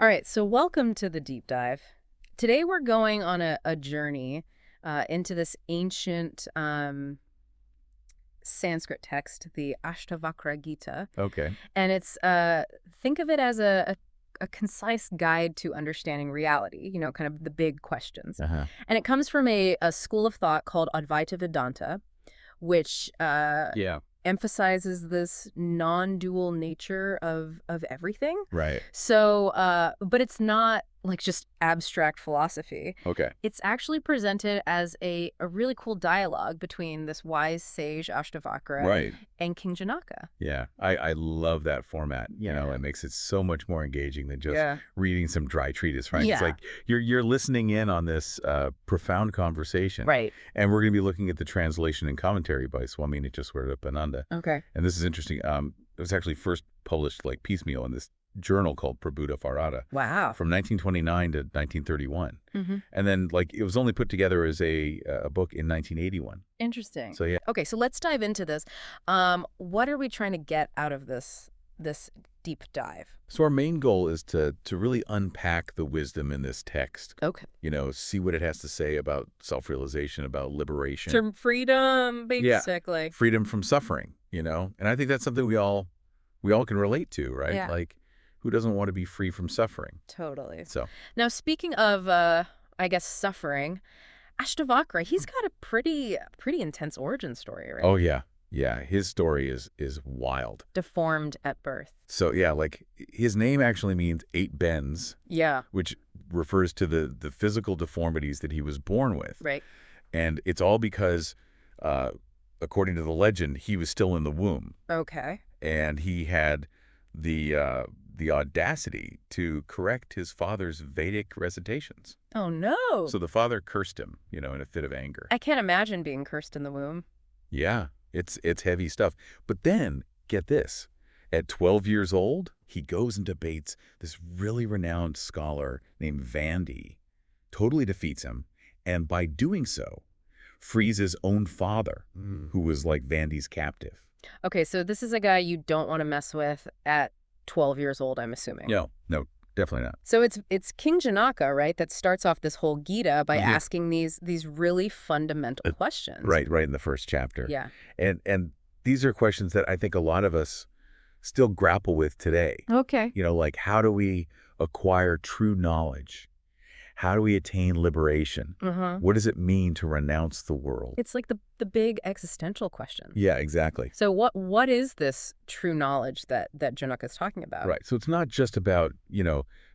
All right, so welcome to the deep dive. Today we're going on a journey into this ancient Sanskrit text, the Ashtavakra Gita. Okay. And it's, think of it as a concise guide to understanding reality, kind of the big questions. Uh-huh. And it comes from a school of thought called Advaita Vedanta, which Yeah. emphasizes this non-dual nature of everything. Right. So, but it's not like just abstract philosophy. Okay. It's actually presented as a really cool dialogue between this wise sage Ashtavakra Right. and King Janaka. Yeah. I love that format. Yeah. It makes it so much more engaging than just Yeah. reading some dry treatise, right? Yeah. It's like you're listening in on this profound conversation. Right. And we're going to be looking at the translation and commentary by Swami Nityaswarapananda. Okay. And this is interesting. It was actually first published like piecemeal in this journal called Prabhuta Farada Wow. from 1929 to 1931. Mm-hmm. And then like it was only put together as a book in 1981. Interesting. So yeah. Okay, so let's dive into this. What are we trying to get out of this deep dive? So our main goal is to really unpack the wisdom in this text. Okay. See what it has to say about self-realization, about liberation. Term freedom, basically. Freedom from suffering, And I think that's something we all can relate to, right? Yeah. Like, who doesn't want to be free from suffering? Totally. So, Now, speaking of, I guess, suffering, Ashtavakra, he's got a pretty intense origin story, right? oh yeah. Yeah, his story is wild. Deformed at birth. So yeah, like his name actually means 8 bends, Yeah. which refers to the physical deformities that he was born with. Right. And it's all because, according to the legend, he was still in the womb. Okay. And he had the audacity to correct his father's Vedic recitations. Oh, no. So the father cursed him, in a fit of anger. I can't imagine being cursed in the womb. Yeah, it's heavy stuff. But then, get this. At 12 years old, he goes and debates this really renowned scholar named Vandy, totally defeats him, and by doing so, frees his own father, who was like Vandy's captive. Okay, so this is a guy you don't want to mess with at 12 years old, I'm assuming. No, definitely not. So it's King Janaka, right, that starts off this whole Gita by Yeah. asking these really fundamental questions. Right in the first chapter. Yeah. And these are questions that I think a lot of us still grapple with today. Okay. Like how do we acquire true knowledge? How do we attain liberation? Uh-huh. What does it mean to renounce the world? It's like the big existential question. Yeah, exactly. So what is this true knowledge that Janaka's talking about? Right. So it's not just about,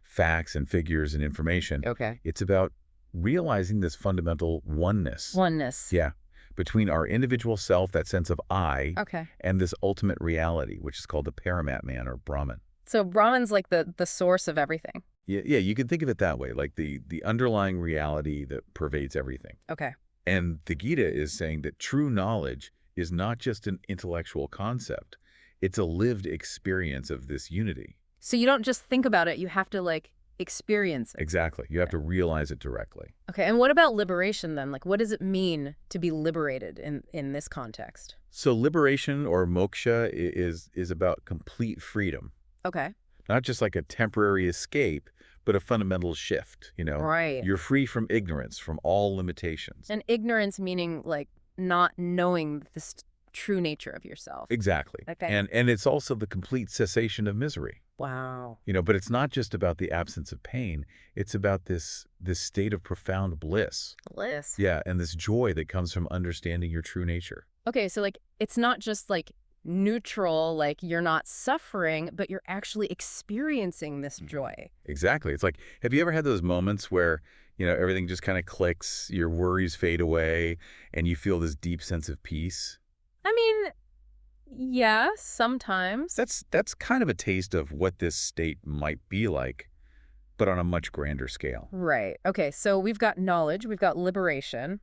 facts and figures and information. Okay. It's about realizing this fundamental oneness. Oneness. Yeah. Between our individual self, that sense of I, Okay. and this ultimate reality, which is called the Paramatman or Brahman. So Brahman's like the source of everything. Yeah, you can think of it that way, like the underlying reality that pervades everything. Okay. And the Gita is saying that true knowledge is not just an intellectual concept. It's a lived experience of this unity. So you don't just think about it, you have to experience it. Exactly. You have to realize it directly. Okay, and what about liberation then? Like what does it mean to be liberated in this context? So liberation or moksha is about complete freedom. Okay. Not just like a temporary escape, but a fundamental shift, Right. You're free from ignorance, from all limitations. And ignorance meaning not knowing this true nature of yourself. Exactly. Okay. And it's also the complete cessation of misery. Wow. But it's not just about the absence of pain. It's about this state of profound bliss. Bliss. Yeah, and this joy that comes from understanding your true nature. Okay, so it's not just neutral, you're not suffering, but you're actually experiencing this joy. Exactly. It's like, have you ever had those moments where, everything just kind of clicks, your worries fade away, and you feel this deep sense of peace? I mean, yeah, sometimes. That's kind of a taste of what this state might be like, but on a much grander scale. Right. Okay, so we've got knowledge, we've got liberation.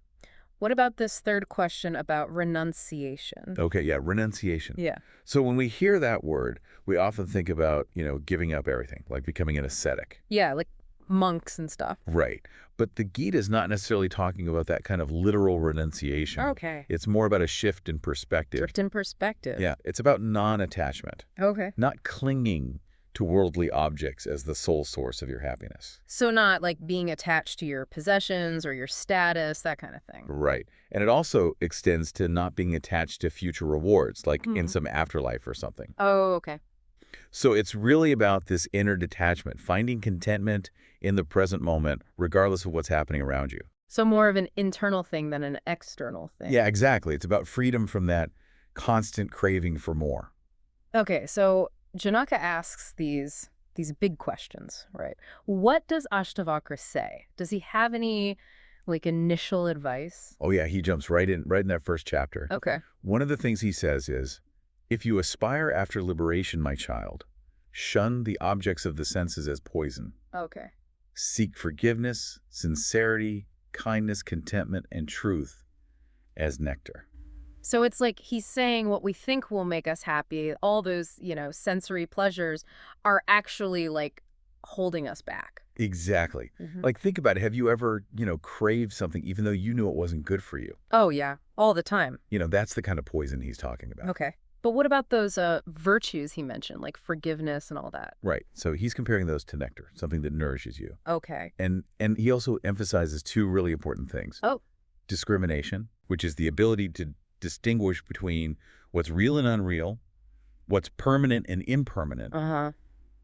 What about this third question about renunciation? Okay, yeah, renunciation. Yeah. So when we hear that word, we often think about, giving up everything, like becoming an ascetic. Yeah, like monks and stuff. Right. But the Gita is not necessarily talking about that kind of literal renunciation. Okay. It's more about a shift in perspective. Shift in perspective. Yeah, it's about non-attachment, Okay. not clinging to worldly objects as the sole source of your happiness. So not like being attached to your possessions or your status, that kind of thing. Right. And it also extends to not being attached to future rewards, like in Hmm. some afterlife or something. Oh, okay. So it's really about this inner detachment, finding contentment in the present moment, regardless of what's happening around you. So more of an internal thing than an external thing. Yeah, exactly. It's about freedom from that constant craving for more. Okay, so Janaka asks these big questions, right? What does Ashtavakra say? Does he have any like initial advice? Oh yeah, he jumps right in that first chapter. Okay. One of the things he says is, if you aspire after liberation, my child, shun the objects of the senses as poison. Okay. Seek forgiveness, sincerity, kindness, contentment, and truth as nectar. So it's like he's saying what we think will make us happy, all those, sensory pleasures are actually like holding us back. Exactly. Hmm. Like, think about it. Have you ever, craved something even though you knew it wasn't good for you? Oh, yeah, all the time. That's the kind of poison he's talking about. Okay. But what about those virtues he mentioned, like forgiveness and all that? Right. So he's comparing those to nectar, something that nourishes you. Okay. And he also emphasizes two really important things. Oh, Discrimination, which is the ability to distinguish between what's real and unreal, what's permanent and impermanent, uh-huh.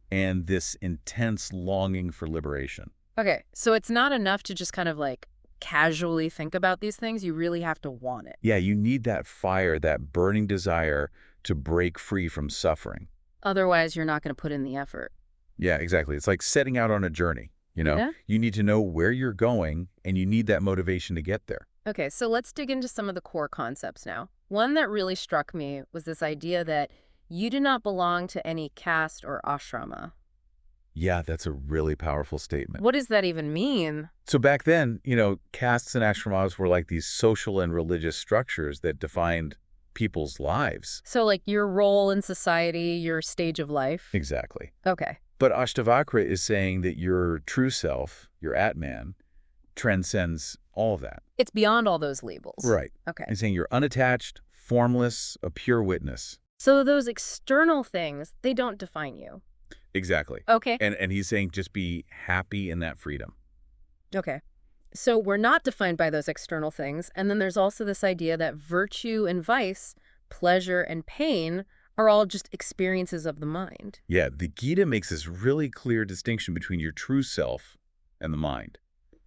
and this intense longing for liberation. Okay, so it's not enough to just kind of like casually think about these things. You really have to want it. Yeah, you need that fire, that burning desire to break free from suffering. Otherwise, you're not going to put in the effort. Yeah, exactly. It's like setting out on a journey, you know? Yeah? You need to know where you're going, and you need that motivation to get there. Okay, so let's dig into some of the core concepts now. One that really struck me was this idea that you do not belong to any caste or ashrama. Yeah, that's a really powerful statement. What does that even mean? So back then, castes and ashramas were like these social and religious structures that defined people's lives. So like your role in society, your stage of life? Exactly. Okay. But Ashtavakra is saying that your true self, your Atman, transcends all of that. It's beyond all those labels. Right. Okay. And saying you're unattached, formless, a pure witness. So those external things, they don't define you. Exactly. Okay. And he's saying just be happy in that freedom. Okay. So we're not defined by those external things. And then there's also this idea that virtue and vice, pleasure and pain are all just experiences of the mind. Yeah, the Gita makes this really clear distinction between your true self and the mind.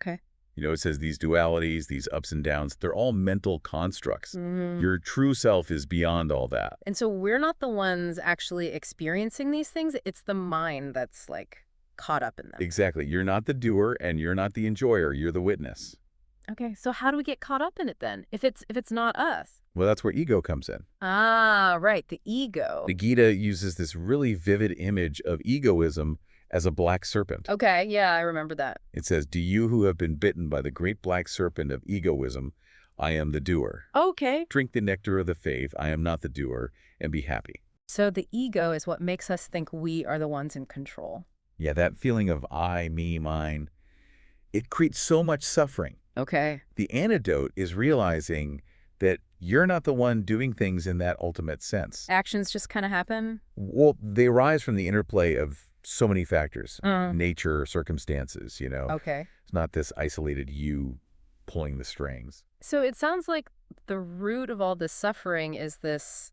Okay. It says these dualities, these ups and downs, they're all mental constructs. Mhm. Your true self is beyond all that. And so we're not the ones actually experiencing these things. It's the mind that's like caught up in them. Exactly. You're not the doer and you're not the enjoyer. You're the witness. Okay. So how do we get caught up in it then? If it's not us? Well, that's where ego comes in. Ah, right. The ego. The Gita uses this really vivid image of egoism as a black serpent. Okay. Yeah, I remember that. It says, "Do you who have been bitten by the great black serpent of egoism, I am the doer. Okay. Drink the nectar of the faith, I am not the doer, and be happy." So the ego is what makes us think we are the ones in control. Yeah, that feeling of I, me, mine, it creates so much suffering. Okay. The antidote is realizing that you're not the one doing things in that ultimate sense. Actions just kind of happen? Well, they arise from the interplay of so many factors. Uh. Nature, circumstances, Okay. It's not this isolated you pulling the strings. So it sounds like the root of all this suffering is this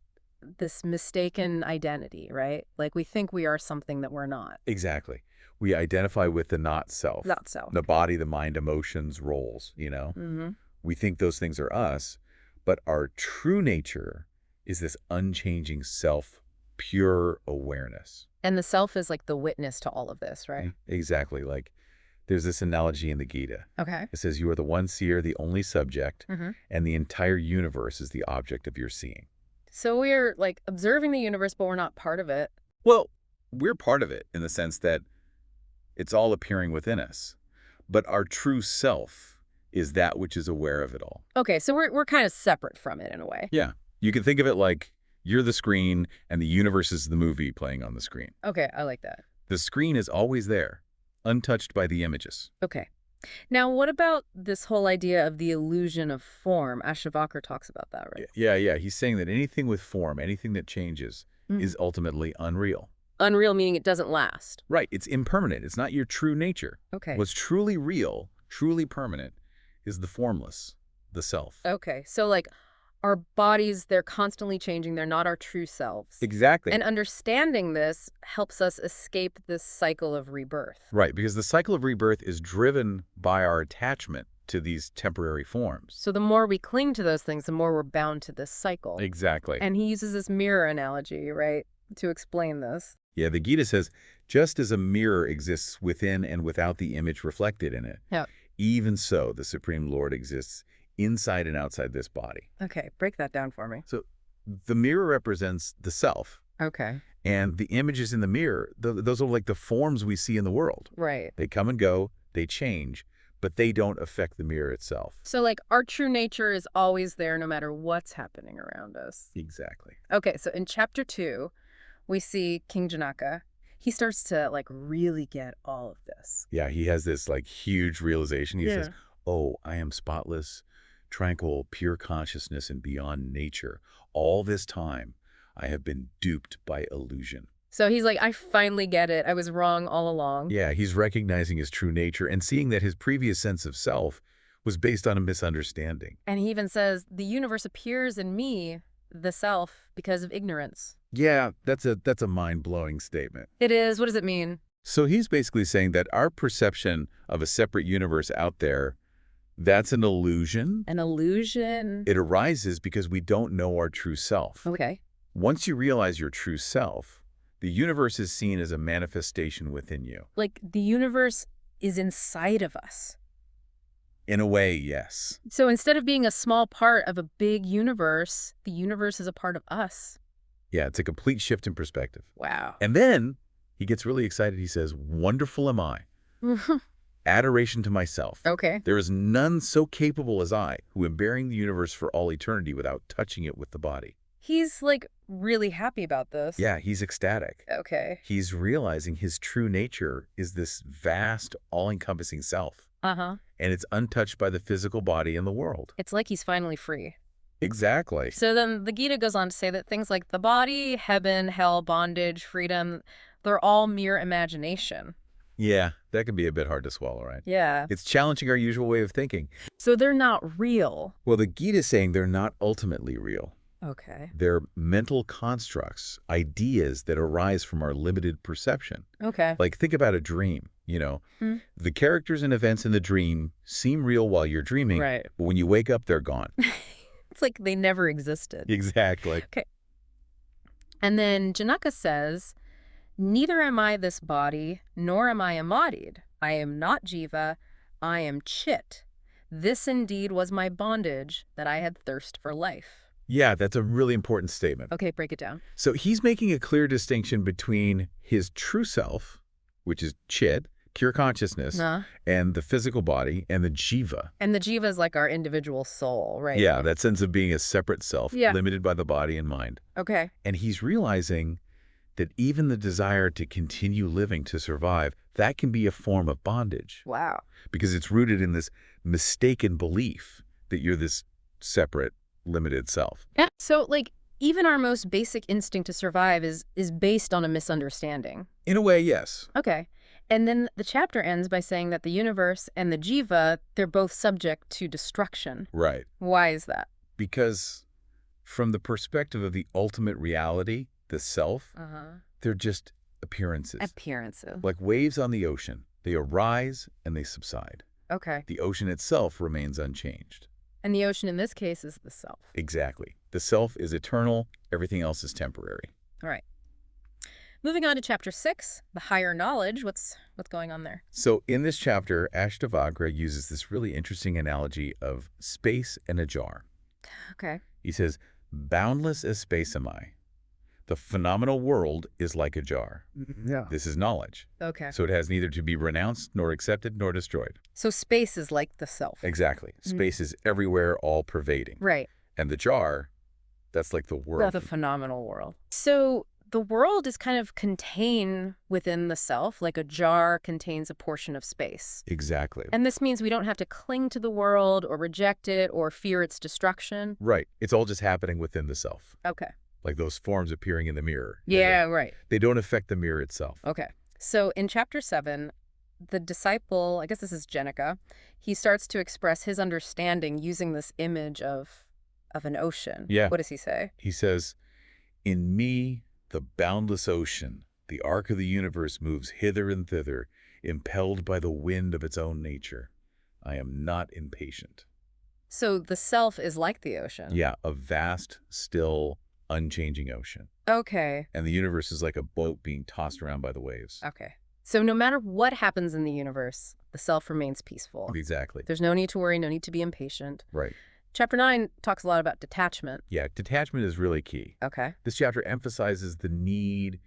mistaken identity, right? Like we think we are something that we're not. Exactly. We identify with the not self. Not so. The body, the mind, emotions, roles, Mm-hmm. We think those things are us, but our true nature is this unchanging self, pure awareness. And the self is like the witness to all of this, right? Exactly. Like there's this analogy in the Gita. Okay. It says you are the one seer, the only subject, Mm-hmm. and the entire universe is the object of your seeing. So we're like observing the universe, but we're not part of it. Well, we're part of it in the sense that it's all appearing within us. But our true self is that which is aware of it all. Okay, so we're kind of separate from it in a way. Yeah. You can think of it like you're the screen and the universe is the movie playing on the screen. Okay, I like that. The screen is always there, untouched by the images. Okay. Now, what about this whole idea of the illusion of form? Ashtavakra talks about that, right? Yeah. He's saying that anything with form, anything that changes, Mm. is ultimately unreal. Unreal meaning it doesn't last. Right, it's impermanent. It's not your true nature. Okay. What's truly real, truly permanent, is the formless, the self. Okay. So, like, our bodies, they're constantly changing. They're not our true selves. Exactly. And understanding this helps us escape this cycle of rebirth. Right, because the cycle of rebirth is driven by our attachment to these temporary forms. So the more we cling to those things, the more we're bound to this cycle. Exactly. And he uses this mirror analogy, right, to explain this. Yeah, the Gita says, just as a mirror exists within and without the image reflected in it, Yeah. even so the Supreme Lord exists inside and outside this body. Okay, break that down for me. So the mirror represents the self, Okay. and the images in the mirror, those are like the forms we see in the world. Right. They come and go, they change, but they don't affect the mirror itself. So, like, our true nature is always there no matter what's happening around us. Exactly. Okay, so in chapter 2, we see King Janaka. He starts to, like, really get all of this. Yeah, he has this like huge realization. He Yeah. says, oh, I am spotless, tranquil, pure consciousness and beyond nature. All this time, I have been duped by illusion. So he's like, I finally get it. I was wrong all along. Yeah, he's recognizing his true nature and seeing that his previous sense of self was based on a misunderstanding. And he even says, the universe appears in me, the self, because of ignorance. Yeah, that's a mind-blowing statement. It is. What does it mean? So he's basically saying that our perception of a separate universe out there, that's an illusion. An illusion. It arises because we don't know our true self. Okay. Once you realize your true self, the universe is seen as a manifestation within you. Like the universe is inside of us. In a way, yes. So instead of being a small part of a big universe, the universe is a part of us. Yeah, it's a complete shift in perspective. Wow. And then he gets really excited. He says, wonderful am I. Adoration to myself. Okay. There is none so capable as I, who am bearing the universe for all eternity without touching it with the body. He's like really happy about this. Yeah, he's ecstatic. Okay. He's realizing his true nature is this vast, all-encompassing self. Uh-huh. And it's untouched by the physical body and the world. It's like he's finally free. Exactly. So then the Gita goes on to say that things like the body, heaven, hell, bondage, freedom, they're all mere imagination. Yeah, that can be a bit hard to swallow, right? Yeah. It's challenging our usual way of thinking. So they're not real. Well, the Gita is saying they're not ultimately real. Okay. They're mental constructs, ideas that arise from our limited perception. Okay. Like, think about a dream, you know. The characters and events in the dream seem real while you're dreaming, Right. but when you wake up, they're gone. It's like they never existed. Exactly. Okay. And then Janaka says, neither am I this body, nor am I embodied. I am not jiva, I am chit. This indeed was my bondage, that I had thirst for life. Yeah, that's a really important statement. Okay, break it down. So he's making a clear distinction between his true self, which is chit, pure consciousness, and the physical body, and the jiva. And the jiva is like our individual soul, right? Yeah, that sense of being a separate self, limited by the body and mind. Okay. And he's realizing that even the desire to continue living to survive, that can be a form of bondage. Wow. Because it's rooted in this mistaken belief that you're this separate, limited self. Yeah. So, like, even our most basic instinct to survive is based on a misunderstanding. In a way, yes. Okay. And then the chapter ends by saying that the universe and the jiva, they're both subject to destruction. Right. Why is that? Because from the perspective of the ultimate reality, the self, they're just appearances. Appearances. Like waves on the ocean. They arise and they subside. Okay. The ocean itself remains unchanged. And the ocean in this case is the self. Exactly. The self is eternal. Everything else is temporary. All right. Moving on to chapter 6, the higher knowledge. What's going on there? So in this chapter, Ashtavakra uses this really interesting analogy of space and a jar. Okay. He says, boundless as space am I. The phenomenal world is like a jar. Yeah. This is knowledge. Okay. So it has neither to be renounced, nor accepted, nor destroyed. So space is like the self. Exactly. Space is everywhere, all-pervading. Right. And the jar, that's like the world. The phenomenal world. So the world is kind of contained within the self, like a jar contains a portion of space. Exactly. And this means we don't have to cling to the world or reject it or fear its destruction. Right. It's all just happening within the self. Okay. like those forms appearing in the mirror. Yeah, right. They don't affect the mirror itself. Okay. So in chapter 7, the disciple, I guess this is Janaka, he starts to express his understanding using this image of an ocean. Yeah. What does he say? He says, "In me, the boundless ocean, the arc of the universe moves hither and thither, impelled by the wind of its own nature. I am not impatient." So the self is like the ocean. Yeah, a vast, still, unchanging ocean. Okay. And the universe is like a boat being tossed around by the waves. Okay. So no matter what happens in the universe, the self remains peaceful. Exactly. There's no need to worry, no need to be impatient. Right. Chapter 9 talks a lot about detachment. Yeah, detachment is really key. Okay. This chapter emphasizes the need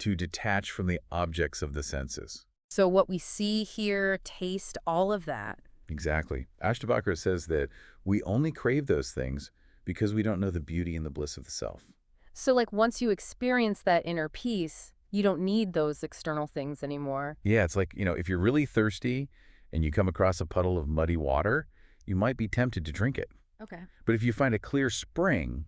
to detach from the objects of the senses. So what we see, hear, taste, all of that. Exactly. Ashtavakra says that we only crave those things because we don't know the beauty and the bliss of the self. So like once you experience that inner peace, you don't need those external things anymore. Yeah, it's like, if you're really thirsty and you come across a puddle of muddy water, you might be tempted to drink it. Okay. But if you find a clear spring,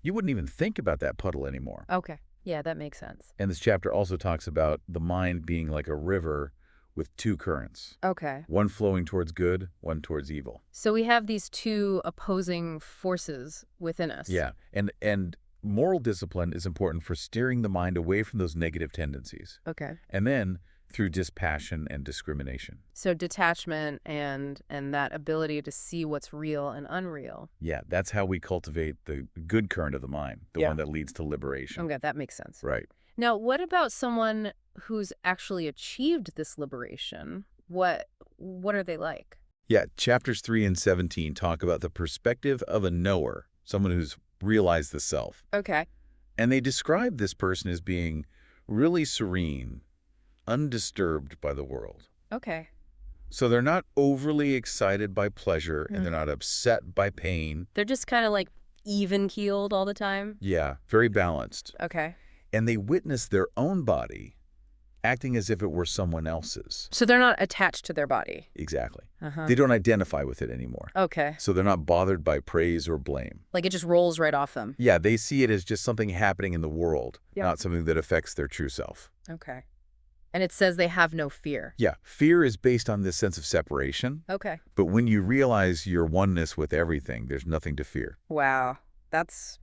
you wouldn't even think about that puddle anymore. Okay. Yeah, that makes sense. And this chapter also talks about the mind being like a river with two currents. Okay. One flowing towards good, one towards evil. So we have these two opposing forces within us. Yeah, and moral discipline is important for steering the mind away from those negative tendencies. Okay. And then through dispassion and discrimination. So detachment and that ability to see what's real and unreal. Yeah, that's how we cultivate the good current of the mind, the Yeah. one that leads to liberation. Okay, that makes sense. Right. Now, what about someone who's actually achieved this liberation? What are they like? Yeah, chapters 3 and 17 talk about the perspective of a knower, someone who's realized the self. Okay. And they describe this person as being really serene, undisturbed by the world. Okay. So they're not overly excited by pleasure and they're not upset by pain. They're just kind of like even-keeled all the time? Yeah, very balanced. Okay. And they witness their own body acting as if it were someone else's. So they're not attached to their body? Exactly. Uh-huh. They don't identify with it anymore. Okay. So they're not bothered by praise or blame. Like it just rolls right off them? Yeah, they see it as just something happening in the world, Yeah. not something that affects their true self. Okay. And it says they have no fear? Yeah, fear is based on this sense of separation. Okay. But when you realize your oneness with everything, there's nothing to fear. Wow. That's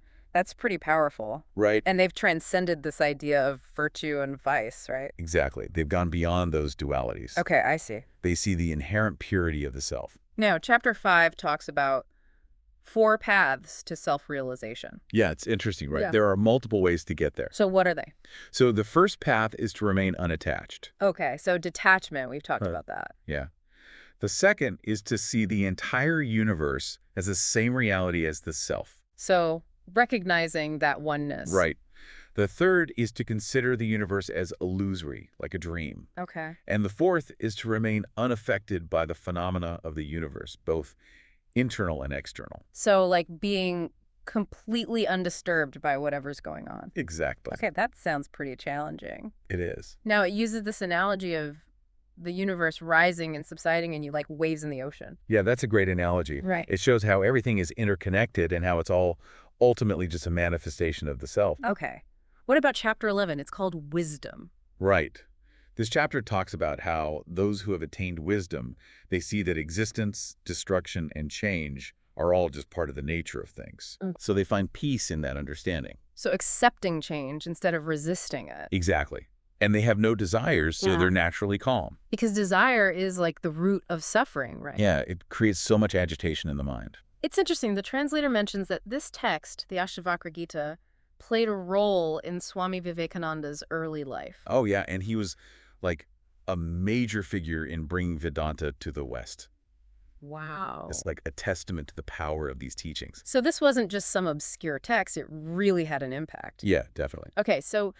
pretty powerful. Right? And they've transcended this idea of virtue and vice, right? Exactly. They've gone beyond those dualities. Okay, I see. They see the inherent purity of the self. Now, chapter 5 talks about 4 paths to self-realization. Yeah, it's interesting, right? Yeah. There are multiple ways to get there. So what are they? So the first path is to remain unattached. Okay, so detachment, we've talked Right. about that. Yeah. The second is to see the entire universe as the same reality as the self. So recognizing that oneness. Right. The third is to consider the universe as illusory, like a dream. Okay. And the fourth is to remain unaffected by the phenomena of the universe, both internal and external. So like being completely undisturbed by whatever's going on. Exactly. Okay, that sounds pretty challenging. It is. Now, it uses this analogy of the universe rising and subsiding and you like waves in the ocean. Yeah, that's a great analogy. Right. It shows how everything is interconnected and how it's all ultimately just a manifestation of the self. Okay. What about chapter 11? It's called wisdom. Right. This chapter talks about how those who have attained wisdom, they see that existence, destruction, and change are all just part of the nature of things. So they find peace in that understanding. So accepting change instead of resisting it. Exactly. And they have no desires, so they're naturally calm. Because desire is like the root of suffering, right? Yeah, it creates so much agitation in the mind. It's interesting. The translator mentions that this text, the Ashtavakra Gita, played a role in Swami Vivekananda's early life. Oh, yeah, and he was like a major figure in bringing Vedanta to the West. Wow. It's like a testament to the power of these teachings. So this wasn't just some obscure text. It really had an impact. Yeah, definitely. Okay, so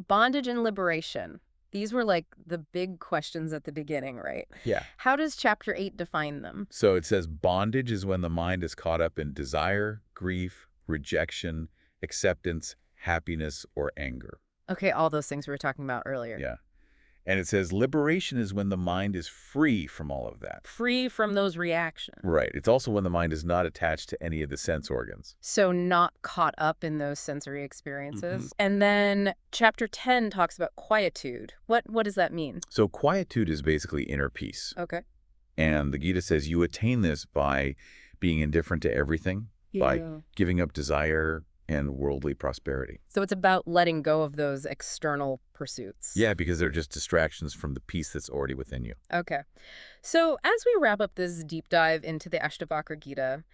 bondage and liberation. These were like the big questions at the beginning, right? Yeah. How does chapter 8 define them? So it says bondage is when the mind is caught up in desire, grief, rejection, acceptance, happiness, or anger. Okay, all those things we were talking about earlier. Yeah. And it says liberation is when the mind is free from all of that. Free from those reactions. Right. It's also when the mind is not attached to any of the sense organs. So not caught up in those sensory experiences. And then chapter 10 talks about quietude. What does that mean? So quietude is basically inner peace. Okay. And the Gita says you attain this by being indifferent to everything, by giving up desire and worldly prosperity. So it's about letting go of those external pursuits. Yeah, because they're just distractions from the peace that's already within you. Okay. So as we wrap up this deep dive into the Ashtavakra Gita,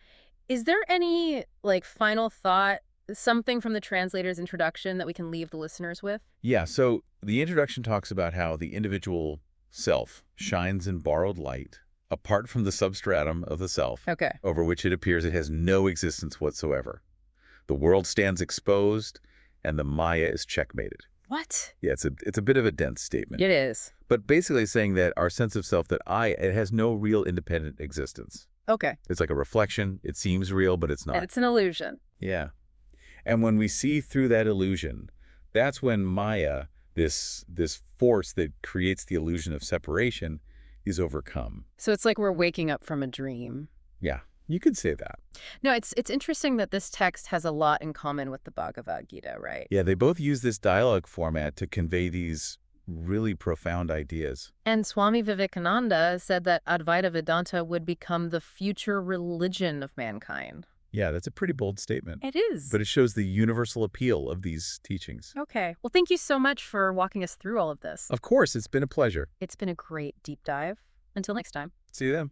is there any final thought, something from the translator's introduction that we can leave the listeners with? Yeah, so the introduction talks about how the individual self shines in borrowed light apart from the substratum of the self, Okay. over which it appears it has no existence whatsoever. The world stands exposed, and the Maya is checkmated. What? Yeah, it's a bit of a dense statement. It is. But basically saying that our sense of self, it has no real independent existence. Okay. It's like a reflection. It seems real, but it's not. And it's an illusion. Yeah. And when we see through that illusion, that's when Maya, this force that creates the illusion of separation, is overcome. So it's like we're waking up from a dream. Yeah, you could say that. No, it's interesting that this text has a lot in common with the Bhagavad Gita, right? Yeah, they both use this dialogue format to convey these really profound ideas. And Swami Vivekananda said that Advaita Vedanta would become the future religion of mankind. Yeah, that's a pretty bold statement. It is. But it shows the universal appeal of these teachings. Okay. Well, thank you so much for walking us through all of this. Of course, it's been a pleasure. It's been a great deep dive. Until next time. See you then.